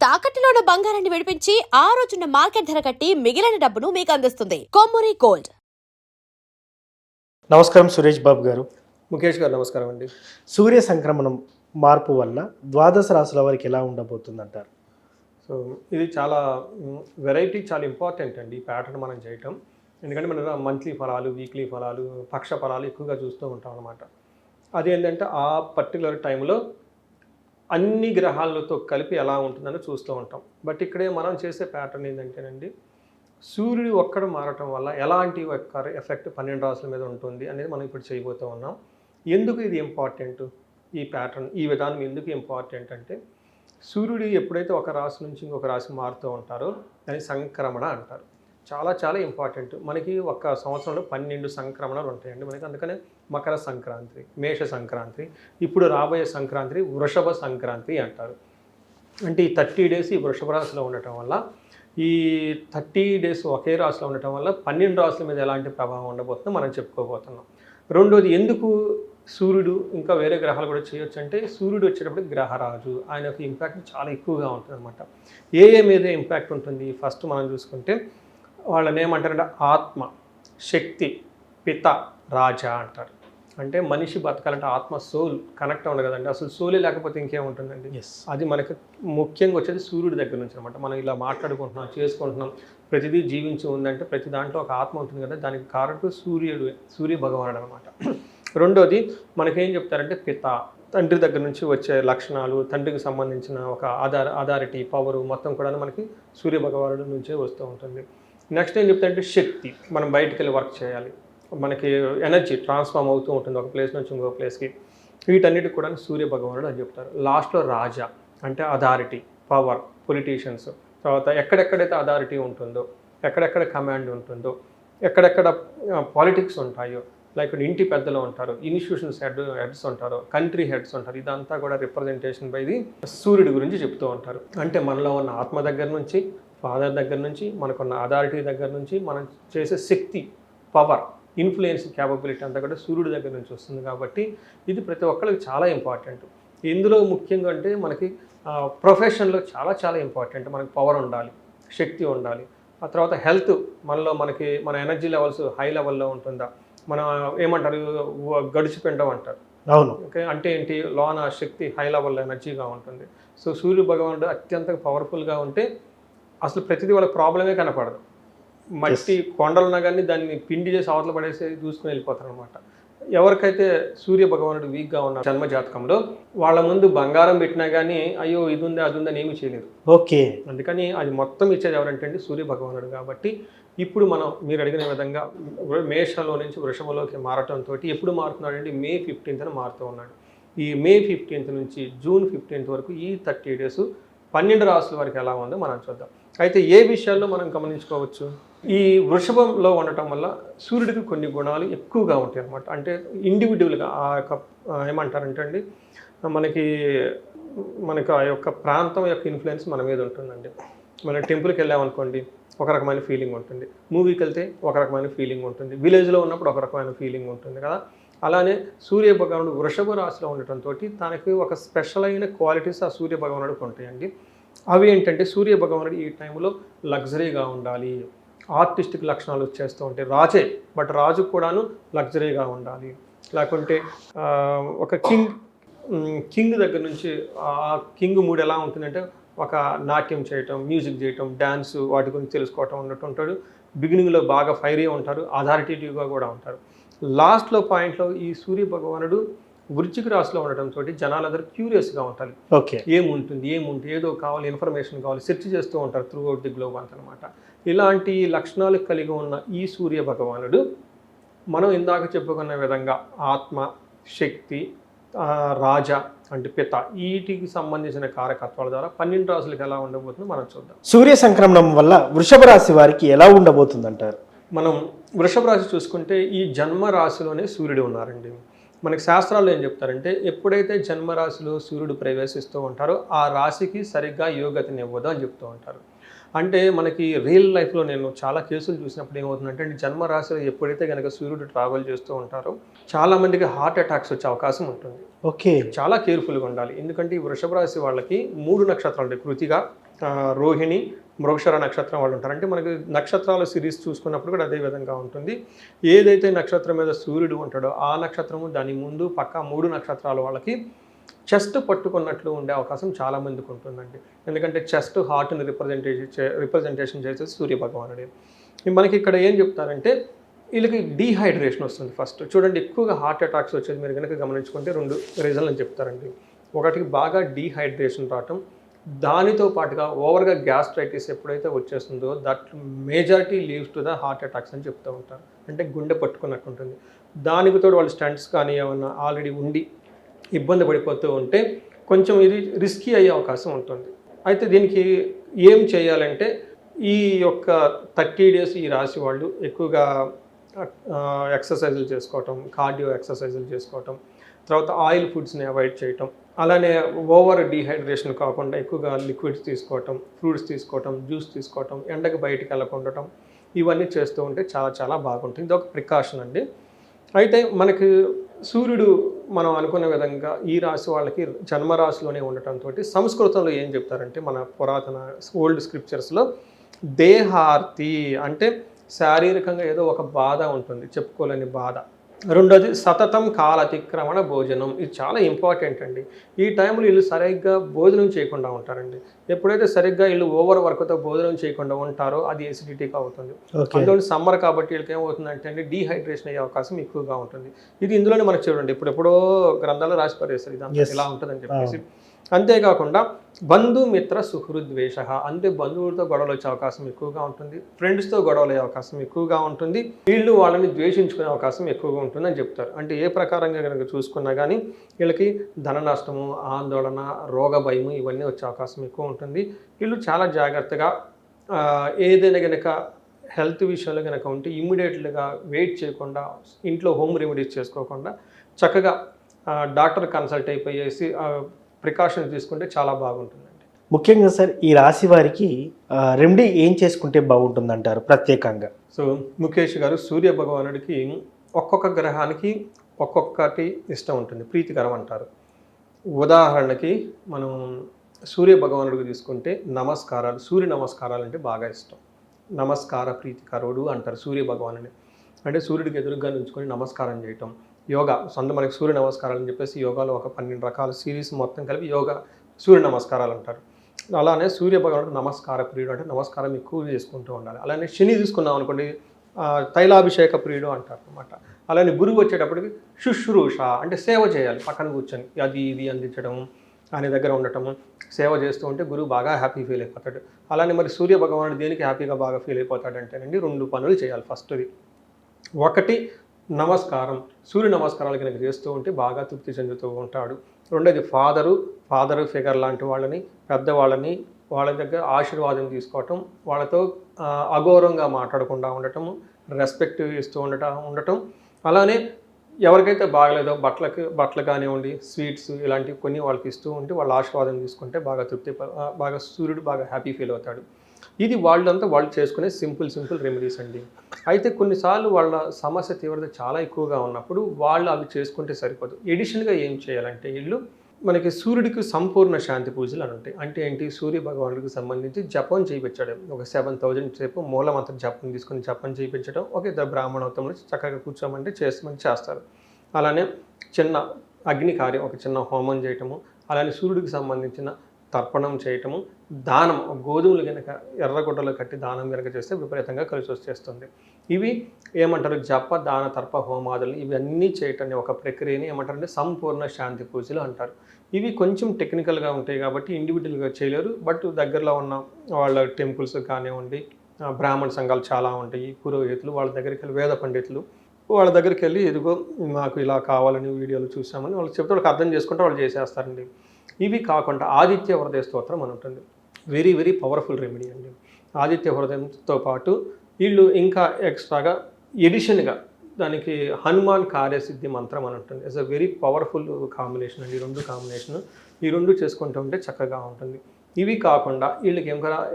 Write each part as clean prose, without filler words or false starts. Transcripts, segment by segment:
తాకట్టులో ఉన్న బంగారాన్ని విడిపించి ఆ రోజున్న మార్కెట్ ధర కట్టి మిగిలిన డబ్బును మీకు అందిస్తుంది కొమ్మూరి గోల్డ్. నమస్కారం సురేష్ బాబు గారు. ముఖేష్ గారు నమస్కారం అండి. సూర్య సంక్రమణం మార్పు వల్ల ద్వాదశ రాశుల వారికి ఎలా ఉండబోతుంది అంటారు? సో ఇది చాలా వెరైటీ, చాలా ఇంపార్టెంట్ అండి ఈ ప్యాటర్న్ మనం చేయటం. ఎందుకంటే మనం మంత్లీ ఫలాలు, వీక్లీ ఫలాలు, పక్ష ఫలాలు ఎక్కువగా చూస్తూ ఉంటాం అనమాట. అదేంటంటే ఆ పర్టికులర్ టైంలో అన్ని గ్రహాలతో కలిపి ఎలా ఉంటుందని చూస్తూ ఉంటాం. బట్ ఇక్కడే మనం చేసే ప్యాటర్న్ ఏంటంటేనండి, సూర్యుడు ఒక్కడు మారటం వల్ల ఎలాంటి ఎఫెక్ట్ 12 రాశుల మీద ఉంటుంది అనేది మనం ఇప్పుడు చేయబోతూ ఉన్నాం. ఎందుకు ఇది ఇంపార్టెంట్, ఈ ప్యాటర్న్, ఈ విధానం ఎందుకు ఇంపార్టెంట్ అంటే, సూర్యుడు ఎప్పుడైతే ఒక రాశి నుంచి ఇంకొక రాశి మారుతూ ఉంటారో దాన్ని సంక్రమణ అంటారు. చాలా చాలా ఇంపార్టెంట్. మనకి ఒక సంవత్సరంలో 12 సంక్రమణాలు ఉంటాయండి మనకి. అందుకనే మకర సంక్రాంతి, మేష సంక్రాంతి, ఇప్పుడు రాబోయే సంక్రాంతి వృషభ సంక్రాంతి అంటారు. అంటే ఈ 30 డేస్ ఈ వృషభ రాశిలో ఉండటం వల్ల, ఈ 30 డేస్ ఒకే రాశిలో ఉండటం వల్ల 12 రాశుల మీద ఎలాంటి ప్రభావం ఉండబోతుందో మనం చెప్పుకోబోతున్నాం. రెండోది, ఎందుకు సూర్యుడు ఇంకా వేరే గ్రహాలు కూడా చేయొచ్చు అంటే, సూర్యుడు వచ్చేటప్పుడు గ్రహరాజు, ఆయన యొక్క ఇంపాక్ట్ చాలా ఎక్కువగా ఉంటుంది అనమాట. ఏ మీద ఇంపాక్ట్ ఉంటుంది? ఫస్ట్ మనం చూసుకుంటే వాళ్ళని ఏమంటారంటే ఆత్మ, శక్తి, పిత, రాజా అంటారు. అంటే మనిషి బతకాలంటే ఆత్మ, సోల్ కనెక్ట్ ఉండదు కదండి. అసలు సోలే లేకపోతే ఇంకేముంటుందండి? అది మనకి ముఖ్యంగా వచ్చేది సూర్యుడి దగ్గర నుంచి అనమాట. మనం ఇలా మాట్లాడుకుంటున్నాం, చేసుకుంటున్నాం, ప్రతిదీ జీవించి ఉందంటే ప్రతి దాంట్లో ఒక ఆత్మ ఉంటుంది కదా. దానికి కారణం సూర్య భగవానుడు అనమాట. రెండోది మనకేం చెప్తారంటే పిత, తండ్రి దగ్గర నుంచి వచ్చే లక్షణాలు, తండ్రికి సంబంధించిన ఒక అథారిటీ, పవరు మొత్తం కూడా మనకి సూర్య భగవానుడి నుంచే వస్తూ ఉంటుంది. నెక్స్ట్ ఏం చెప్తారంటే శక్తి, మనం బయటికి వెళ్ళి వర్క్ చేయాలి, మనకి ఎనర్జీ ట్రాన్స్ఫార్మ్ అవుతూ ఉంటుంది ఒక ప్లేస్ నుంచి ఇంకో ప్లేస్కి. వీటన్నిటికి కూడా సూర్య భగవానుడు అని చెప్తారు. లాస్ట్లో రాజా అంటే అథారిటీ, పవర్, పొలిటీషియన్స్. తర్వాత ఎక్కడెక్కడైతే అథారిటీ ఉంటుందో, ఎక్కడెక్కడ కమాండ్ ఉంటుందో, ఎక్కడెక్కడ పాలిటిక్స్ ఉంటాయో, లైక్ ఇంటి పెద్దలు ఉంటారు, ఇన్స్టిట్యూషన్స్ హెడ్స్ ఉంటారు, కంట్రీ హెడ్స్ ఉంటారు. ఇదంతా కూడా రిప్రజెంటేషన్ బై ది సూర్యుడి గురించి చెప్తూ ఉంటారు. అంటే మనలో ఉన్న ఆత్మ దగ్గర నుంచి, ఫాదర్ దగ్గర నుంచి, మనకున్న అథారిటీ దగ్గర నుంచి, మనం చేసే శక్తి, పవర్, ఇన్ఫ్లుయెన్స్, క్యాపబిలిటీ అంతా కూడా సూర్యుడి దగ్గర నుంచి వస్తుంది. కాబట్టి ఇది ప్రతి ఒక్కరికి చాలా ఇంపార్టెంట్. ఇందులో ముఖ్యంగా అంటే మనకి ప్రొఫెషన్లో చాలా చాలా ఇంపార్టెంట్. మనకి పవర్ ఉండాలి, శక్తి ఉండాలి. ఆ తర్వాత హెల్త్, మన ఎనర్జీ లెవెల్స్ హై లెవెల్లో ఉంటుందా, మనం ఏమంటారు గడిచిపెండం అంటారు. అవును. ఓకే, అంటే ఏంటి, లోన శక్తి హై లెవెల్లో ఎనర్జీగా ఉంటుంది. సో సూర్య భగవానుడు అత్యంత పవర్ఫుల్గా ఉంటే అసలు ప్రతిదీ వాళ్ళ ప్రాబ్లమే కనపడదు. మట్టి కొండలున్నా కానీ దాన్ని పిండి చేసి అవతల పడేసి చూసుకుని వెళ్ళిపోతారు అనమాట. ఎవరికైతే సూర్య భగవానుడు వీక్గా ఉన్న జన్మజాతకంలో వాళ్ళ ముందు బంగారం పెట్టినా కానీ అయ్యో ఇది ఉంది అది ఉందని ఏమీ చేయలేదు. ఓకే. అందుకని అది మొత్తం ఇచ్చేది ఎవరంటే అండి సూర్య భగవానుడు. కాబట్టి ఇప్పుడు మీరు అడిగిన విధంగా మేషంలో నుంచి వృషభంలోకి మారటంతో ఎప్పుడు మారుతున్నాడు అంటే మే 15న మారుతూ ఉన్నాడు. ఈ మే 15 నుంచి జూన్ 15 వరకు ఈ 30 డేస్ 12 రాశుల వరకు ఎలా ఉందో మనం చూద్దాం. అయితే ఏ విషయాల్లో మనం గమనించుకోవచ్చు? ఈ వృషభంలో ఉండటం వల్ల సూర్యుడికి కొన్ని గుణాలు ఎక్కువగా ఉంటాయి అన్నమాట. అంటే ఇండివిజువల్గా ఆ యొక్క ఏమంటారంటే అండి, మనకి ఆ యొక్క ప్రాంతం యొక్క ఇన్ఫ్లుయెన్స్ మన మీద ఉంటుందండి. మనం టెంపుల్కి వెళ్ళామనుకోండి ఒక రకమైన ఫీలింగ్ ఉంటుంది, మూవీకి వెళ్తే ఒక రకమైన ఫీలింగ్ ఉంటుంది, విలేజ్లో ఉన్నప్పుడు ఒక రకమైన ఫీలింగ్ ఉంటుంది కదా. అలానే సూర్య భగవానుడు వృషభ రాశిలో ఉండటంతో తనకి ఒక స్పెషల్ అయిన క్వాలిటీస్ ఆ సూర్య భగవానుడికి ఉంటాయండి. అవి ఏంటంటే, సూర్య భగవానుడు ఈ టైంలో లగ్జరీగా ఉండాలి, ఆర్టిస్టిక్ లక్షణాలు వచ్చేస్తూ ఉంటాయి. రాజే, బట్ రాజు కూడాను లగ్జరీగా ఉండాలి. లేకుంటే ఒక కింగ్ దగ్గర నుంచి ఆ కింగ్ మూడ్ ఎలా ఉంటుందంటే, ఒక నాట్యం చేయటం, మ్యూజిక్ చేయటం, డ్యాన్స్, వాటి గురించి తెలుసుకోవటం ఉన్నట్టు ఉంటాడు. బిగినింగ్లో బాగా ఫైరీ ఉంటారు, అథారిటేటివ్గా కూడా ఉంటారు. లాస్ట్లో పాయింట్లో ఈ సూర్య భగవానుడు వృశ్చిక రాశిలో ఉండటంతో జనాలందరూ క్యూరియస్గా ఉంటారు. ఓకే, ఏముంటుంది ఏదో కావాలి, ఇన్ఫర్మేషన్ కావాలి, సెర్చ్ చేస్తూ ఉంటారు త్రూ అవుట్ ది గ్లోబ్ అంతనమాట. ఇలాంటి లక్షణాలు కలిగి ఉన్న ఈ సూర్య భగవానుడు మనం ఇందాక చెప్పుకున్న విధంగా ఆత్మ, శక్తి, రాజా అంటే పిత, వీటికి సంబంధించిన కారకత్వాల ద్వారా 12 రాశులకు ఎలా ఉండబోతుందో మనం చూద్దాం. సూర్య సంక్రమణం వల్ల వృషభ రాశి వారికి ఎలా ఉండబోతుంది అంటారు? మనం వృషభ రాశి చూసుకుంటే ఈ జన్మ రాశిలోనే సూర్యుడు ఉన్నారండి. మనకి శాస్త్రాల్లో ఏం చెప్తారంటే, ఎప్పుడైతే జన్మరాశిలో సూర్యుడు ప్రవేశిస్తూ ఉంటారో ఆ రాశికి సరిగ్గా యోగతని ఇవ్వదు అని చెప్తూ ఉంటారు. అంటే మనకి రియల్ లైఫ్లో నేను చాలా కేసులు చూసినప్పుడు ఏమవుతుందంటే, జన్మరాశిలో ఎప్పుడైతే కనుక సూర్యుడు ట్రావెల్ చేస్తూ ఉంటారో చాలామందికి హార్ట్ అటాక్స్ వచ్చే అవకాశం ఉంటుంది. ఓకే, చాలా కేర్ఫుల్గా ఉండాలి. ఎందుకంటే ఈ వృషభ రాశి వాళ్ళకి 3 నక్షత్రాలు ఉంటాయి: కృతిక, రోహిణి, మృగశిర నక్షత్రం వాళ్ళు ఉంటారు. అంటే మనకి నక్షత్రాల సిరీస్ చూసుకున్నప్పుడు కూడా అదే విధంగా ఉంటుంది. ఏదైతే నక్షత్రం మీద సూర్యుడు ఉంటాడో ఆ నక్షత్రము దాని ముందు పక్క 3 నక్షత్రాల వాళ్ళకి చెస్ట్ పట్టుకున్నట్లు ఉండే అవకాశం చాలా మందికి ఉంటుందండి. ఎందుకంటే చెస్ట్ హార్ట్ని రిప్రజెంటేషన్ చేసేది సూర్య భగవానుడే. మనకి ఇక్కడ ఏం చెప్తారంటే వీళ్ళకి డీహైడ్రేషన్ వస్తుంది. ఫస్ట్ చూడండి, ఎక్కువగా హార్ట్ అటాక్స్ వచ్చేది మీరు కనుక గమనించుకుంటే 2 రీజన్లు అని చెప్తారండి. ఒకటి బాగా డీహైడ్రేషన్ రావటం, దానితో పాటుగా ఓవర్గా గ్యాస్ట్రైటిస్ ఎప్పుడైతే వచ్చేస్తుందో that majority leads to the heart attacks అని చెప్తూ ఉంటారు. అంటే గుండె పట్టుకున్నట్టు ఉంటుంది. దానికి తోడు వాళ్ళు స్టంట్స్ కానీ ఏమన్నా ఆల్రెడీ ఉండి ఇబ్బంది పడిపోతూ ఉంటే కొంచెం ఇది రిస్కీ అయ్యే అవకాశం ఉంటుంది. అయితే దీనికి ఏం చేయాలంటే ఈ యొక్క 30 డేస్ ఈ రాశి వాళ్ళు ఎక్కువగా ఎక్సర్సైజులు చేసుకోవటం, కార్డియో ఎక్సర్సైజులు చేసుకోవటం, తర్వాత ఆయిల్ ఫుడ్స్ని అవాయిడ్ చేయటం, అలానే ఓవర్ డీహైడ్రేషన్ కాకుండా ఎక్కువగా లిక్విడ్స్ తీసుకోవటం, ఫ్రూట్స్ తీసుకోవటం, జ్యూస్ తీసుకోవటం, ఎండకు బయటికి వెళ్ళకుండా ఇవన్నీ చేస్తూ ఉంటే చాలా చాలా బాగుంటుంది. ఇది ఒక ప్రికాషన్ అండి. అయితే మనకి సూర్యుడు మనం అనుకున్న విధంగా ఈ రాశి వాళ్ళకి జన్మరాశిలోనే ఉండటంతో సంస్కృతంలో ఏం చెప్తారంటే మన పురాతన ఓల్డ్ స్క్రిప్చర్స్లో దేహార్తి అంటే శారీరకంగా ఏదో ఒక బాధ ఉంటుంది, చెప్పుకోలేని బాధ. రెండోది సతతం కాలతిక్రమణ భోజనం. ఇది చాలా ఇంపార్టెంట్ అండి. ఈ టైంలో వీళ్ళు సరిగ్గా భోజనం చేయకుండా ఉంటారండి. ఎప్పుడైతే సరిగ్గా వీళ్ళు ఓవర్ వర్క్తో భోజనం చేయకుండా ఉంటారో అది ఎసిడిటీగా అవుతుంది. అందులో సమ్మర్ కాబట్టి వీళ్ళకి ఏమవుతుందంటే అండి డీహైడ్రేషన్ అయ్యే అవకాశం ఎక్కువగా ఉంటుంది. ఇది ఇందులోనే మనకు చూడండి, ఇప్పుడెప్పుడో గ్రంథాలు రాసి పడేస్తారు ఇదంతా ఇలా ఉంటుందని చెప్పేసి. అంతేకాకుండా బంధుమిత్ర సుహృద్వేష, అంటే బంధువులతో గొడవలు వచ్చే అవకాశం ఎక్కువగా ఉంటుంది, ఫ్రెండ్స్తో గొడవలు అయ్యే అవకాశం ఎక్కువగా ఉంటుంది, వీళ్ళు వాళ్ళని ద్వేషించుకునే అవకాశం ఎక్కువగా ఉంటుంది అని చెప్తారు. అంటే ఏ ప్రకారంగా కనుక చూసుకున్నా కానీ వీళ్ళకి ధన నష్టము, ఆందోళన, రోగ భయము ఇవన్నీ వచ్చే అవకాశం ఎక్కువ ఉంటుంది. వీళ్ళు చాలా జాగ్రత్తగా ఏదైనా కనుక హెల్త్ విషయంలో కనుక ఉంటే ఇమ్మీడియట్గా వెయిట్ చేయకుండా ఇంట్లో హోమ్ రెమెడీస్ చేసుకోకుండా చక్కగా డాక్టర్ కన్సల్ట్ అయిపోయేసి ప్రికాషన్స్ తీసుకుంటే చాలా బాగుంటుందండి. ముఖ్యంగా సార్ ఈ రాశి వారికి రెమెడీ ఏం చేసుకుంటే బాగుంటుందంటారు ప్రత్యేకంగా? సో ముఖేష్ గారు, సూర్య భగవానుడికి ఒక్కొక్క గ్రహానికి ఒక్కొక్కటి ఇష్టం ఉంటుంది, ప్రీతికరం అంటారు. ఉదాహరణకి మనం సూర్య భగవానుడికి తీసుకుంటే నమస్కారాలు, సూర్య నమస్కారాలు అంటే బాగా ఇష్టం. నమస్కార ప్రీతికరుడు అంటారు సూర్య భగవానుని. అంటే సూర్యుడికి ఎదురుగా నుంచుకొని నమస్కారం చేయటం. యోగా సొంత మనకి సూర్య నమస్కారాలు అని చెప్పేసి యోగాలో ఒక 12 రకాల సిరీస్ మొత్తం కలిపి యోగా సూర్య నమస్కారాలు అంటారు. అలానే సూర్య భగవానుడు నమస్కార ప్రియుడు, అంటే నమస్కారం ఎక్కువ చేసుకుంటూ ఉండాలి. అలానే శని తీసుకున్నాం అనుకోండి, తైలాభిషేక ప్రియుడు అంటారు అనమాట. అలానే గురువు వచ్చేటప్పటికి శుశ్రూష అంటే సేవ చేయాలి, పక్కన కూర్చొని అది ఇది అందించడం, ఆయన దగ్గర ఉండటము, సేవ చేస్తూ ఉంటే గురువు బాగా హ్యాపీ ఫీల్ అయిపోతాడు. అలానే మరి సూర్య భగవానుడు దేనికి హ్యాపీగా బాగా ఫీల్ అయిపోతాడంటేనండి 2 పనులు చేయాలి. ఫస్ట్ది ఒకటి నమస్కారం, సూర్య నమస్కారాలు కనుక చేస్తూ ఉంటే బాగా తృప్తి చెందుతూ ఉంటాడు. రెండోది ఫాదరు ఫిగర్ లాంటి వాళ్ళని, పెద్దవాళ్ళని, వాళ్ళ దగ్గర ఆశీర్వాదం తీసుకోవటం, వాళ్ళతో అగౌరవంగా మాట్లాడకుండా ఉండటము, రెస్పెక్ట్ ఇస్తూ ఉండటం. అలానే ఎవరికైతే బాగలేదో బట్టలు కానివ్వండి, స్వీట్స్ ఇలాంటివి కొన్ని వాళ్ళకి ఇస్తూ ఉంటే వాళ్ళ ఆశీర్వాదం తీసుకుంటే బాగా సూర్యుడు బాగా హ్యాపీ ఫీల్ అవుతాడు. ఇది వాళ్ళు చేసుకునే సింపుల్ రెమెడీస్ అండి. అయితే కొన్నిసార్లు వాళ్ళ సమస్య తీవ్రత చాలా ఎక్కువగా ఉన్నప్పుడు వాళ్ళు అవి చేసుకుంటే సరిపోదు. ఎడిషనల్గా ఏం చేయాలంటే వీళ్ళు మనకి సూర్యుడికి సంపూర్ణ శాంతి పూజలు అని ఉంటాయి. అంటే ఏంటి, సూర్య భగవానుడికి సంబంధించి జపం చేయించడం, ఒక 7000 సేపు మూలమంత్ర జపం తీసుకొని జపం చేయించడం. ఒక ఇద్దరు బ్రాహ్మణోత్తములు చక్కగా కూర్చోమంటే చేస్తారు. అలానే చిన్న అగ్ని కార్యం, ఒక చిన్న హోమం చేయటము, అలానే సూర్యుడికి సంబంధించిన తర్పణం చేయటము, దానం, గోధుమలు కనుక ఎర్రగుడ్డలో కట్టి దానం కనుక చేస్తే విపరీతంగా కలిసి వచ్చేస్తుంది. ఇవి ఏమంటారు, జప దాన తర్ప హోమాదులు ఇవన్నీ చేయటాన్ని ఒక ప్రక్రియని ఏమంటారంటే సంపూర్ణ శాంతి పూజలు అంటారు. ఇవి కొంచెం టెక్నికల్గా ఉంటాయి కాబట్టి ఇండివిజువల్గా చేయలేరు. బట్ దగ్గరలో ఉన్న వాళ్ళ టెంపుల్స్ కానివ్వండి, బ్రాహ్మణ సంఘాలు చాలా ఉంటాయి, పురోహితులు, వాళ్ళ దగ్గరికి వెళ్ళి వేద పండితులు వాళ్ళ దగ్గరికి వెళ్ళి ఎదుగో మాకు ఇలా కావాలని వీడియోలు చూసామని వాళ్ళు చెప్తే వాళ్ళకి అర్థం చేసుకుంటే వాళ్ళు చేసేస్తారండి. ఇవి కాకుండా ఆదిత్య హృదయ స్తోత్రం అని ఉంటుంది, వెరీ వెరీ పవర్ఫుల్ రెమెడీ అండి. ఆదిత్య హృదయంతో పాటు వీళ్ళు ఇంకా ఎక్స్ట్రాగా ఎడిషన్గా దానికి హనుమాన్ కార్యసిద్ధి మంత్రం అని ఉంటుంది. It's a very powerful combination అండి. 2 కాంబినేషన్, ఈ 2 చేసుకుంటూ ఉంటే చక్కగా ఉంటుంది. ఇవి కాకుండా వీళ్ళకి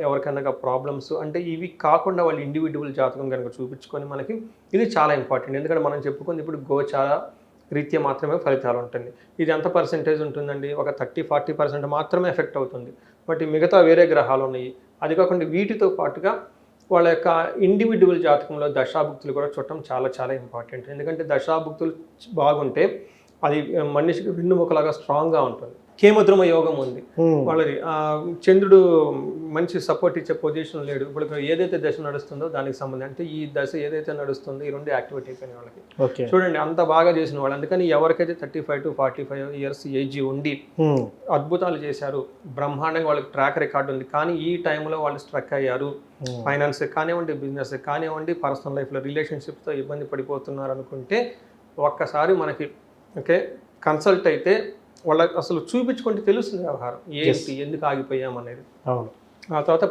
ఎవరికైనా ప్రాబ్లమ్స్ అంటే ఇవి కాకుండా వాళ్ళు ఇండివిజువల్ జాతకం కనుక చూపించుకొని మనకి ఇది చాలా ఇంపార్టెంట్. ఎందుకంటే మనం చెప్పుకుంది ఇప్పుడు గోచార రీత్యా మాత్రమే ఫలితాలు ఉంటుంది. ఇది ఎంత పర్సెంటేజ్ ఉంటుందండి, ఒక 30-40% మాత్రమే ఎఫెక్ట్ అవుతుంది. బట్ మిగతా వేరే గ్రహాలు ఉన్నాయి. అది కాకుండా వీటితో పాటుగా వాళ్ళ యొక్క ఇండివిజువల్ జాతకంలో దశాభుక్తులు కూడా చూడటం చాలా చాలా ఇంపార్టెంట్. ఎందుకంటే దశాభుక్తులు బాగుంటే అది మనిషికి వెన్నుముకలాగా స్ట్రాంగ్గా ఉంటుంది. కేమద్రుమ యోగం ఉంది వాళ్ళది, చంద్రుడు మంచి సపోర్ట్ ఇచ్చే పొజిషన్ లేడు. ఇప్పుడు ఏదైతే దశ నడుస్తుందో దానికి సంబంధం, అంటే ఈ దశ ఏదైతే నడుస్తుందో ఈ రెండు యాక్టివేట్ అయిపోయిన వాళ్ళకి చూడండి అంత బాగా చేసిన వాళ్ళు. అందుకని ఎవరికైతే 35 to 45 years ఏజ్ ఉండి అద్భుతాలు చేశారు, బ్రహ్మాండంగా వాళ్ళకి ట్రాక్ రికార్డు ఉంది, కానీ ఈ టైంలో వాళ్ళు స్ట్రక్ అయ్యారు. ఫైనాన్స్ కానివ్వండి, బిజినెస్ కానివ్వండి, పర్సనల్ లైఫ్లో రిలేషన్షిప్తో ఇబ్బంది పడిపోతున్నారు అనుకుంటే ఒక్కసారి మనకి కన్సల్ట్ అయితే వాళ్ళకి అసలు చూపించుకుంటే తెలుస్తుంది వ్యవహారం ఏంటి, ఎందుకు ఆగిపోయామనేది. ఆ తర్వాత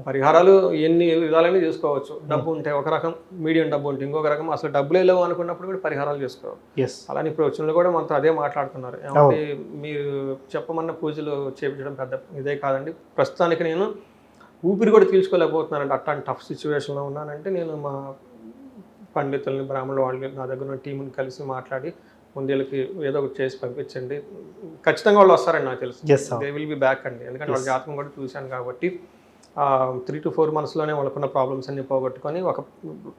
పరిహారాలు ఎన్ని విధాలైనా చేసుకోవచ్చు. డబ్బు ఉంటే ఒక రకం, మీడియం డబ్బు ఉంటే ఇంకొక రకం, అసలు డబ్బులే లేవు అనుకున్నప్పుడు కూడా పరిహారాలు చేసుకోవాలి. అలానే ఇప్పుడు వచ్చిన కూడా మనతో అదే మాట్లాడుతున్నారు, ఏమంటే మీరు చెప్పమన్న పూజలు చేయించడం పెద్ద ఇదే కాదండి, ప్రస్తుతానికి నేను ఊపిరి కూడా తీర్చుకోలేకపోతున్నానంటే అట్లాంటి టఫ్ సిచ్యువేషన్లో ఉన్నానంటే నేను మా పండితుల్ని, బ్రాహ్మణుల వాళ్ళని, నా దగ్గర ఉన్న టీంని కలిసి మాట్లాడి ముందేళ్ళకి ఏదో ఒకటి చేసి పంపించండి, ఖచ్చితంగా వాళ్ళు వస్తారండి. నాకు తెలుసు దే విల్ బి బ్యాక్ అండి, ఎందుకంటే వాళ్ళ జాతకం కూడా చూశాను కాబట్టి 3 to 4 monthsలోనే వాళ్ళకున్న ప్రాబ్లమ్స్ అన్ని పోగొట్టుకొని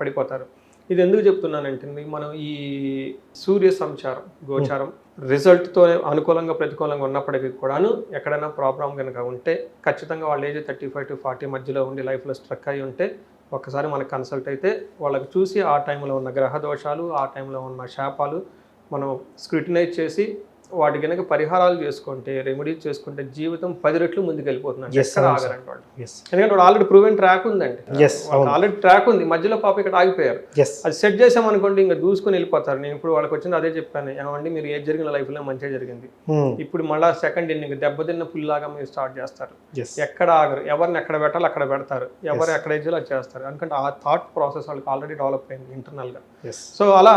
పడిపోతారు. ఇది ఎందుకు చెప్తున్నానంటే మనం ఈ సూర్య సంచారం గోచారం రిజల్ట్తో అనుకూలంగా ప్రతికూలంగా ఉన్నప్పటికీ కూడాను ఎక్కడైనా ప్రాబ్లం కనుక ఉంటే ఖచ్చితంగా వాళ్ళ ఏజ్ 35 to 40 మధ్యలో ఉండి లైఫ్లో స్ట్రక్ అయి ఉంటే ఒక్కసారి మనకు కన్సల్ట్ అయితే వాళ్ళకి చూసి ఆ టైంలో ఉన్న గ్రహ దోషాలు, ఆ టైంలో ఉన్న శాపాలు మనం స్క్రూటినైజ్ చేసి వాటి కనుక పరిహారాలు చేసుకుంటే, రెమెడీస్ చేసుకుంటే జీవితం 10 రెట్లు ముందుకు వెళ్ళిపోతుంది. ఎక్కడ ఆగరండి వాళ్ళు, ఎందుకంటే వాళ్ళు ఆల్రెడీ ప్రూవెన్ ట్రాక్ ఉందండి, ఆల్రెడీ ట్రాక్ ఉంది, మధ్యలో పాప ఇక్కడ ఆగిపోయారు. అది సెట్ చేసామనుకోండి ఇంకా దూసుకొని వెళ్ళిపోతారు. నేను ఇప్పుడు వాళ్ళకి వచ్చింది అదే చెప్పాను, ఏమండి మీరు ఏది జరిగిన లైఫ్లో మంచిగా జరిగింది, ఇప్పుడు మళ్ళీ సెకండ్ ఇన్నింగ్ దెబ్బతిన్న పుల్లాగా మీరు స్టార్ట్ చేస్తారు. ఎక్కడ ఆగరు, ఎవరిని ఎక్కడ పెట్టాలి అక్కడ పెడతారు, ఎవరు ఎక్కడ చేయాలో అది చేస్తారు. ఎందుకంటే ఆ థాట్ ప్రాసెస్ వాళ్ళకి ఆల్రెడీ డెవలప్ అయింది ఇంటర్నల్గా. సో అలా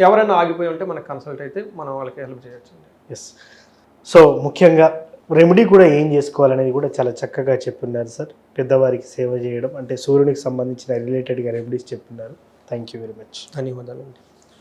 ఎవరైనా ఆగిపోయి ఉంటే మనకు కన్సల్ట్ అయితే మనం వాళ్ళకి హెల్ప్ చేయొచ్చు. సో ముఖ్యంగా రెమెడీ కూడా ఏం చేసుకోవాలనేది కూడా చాలా చక్కగా చెప్పున్నారు సార్. పెద్దవారికి సేవ చేయడం అంటే సూర్యునికి సంబంధించిన రిలేటెడ్గా రెమెడీస్ చెప్పున్నారు. Thank you very much. ధన్యవాదాలు.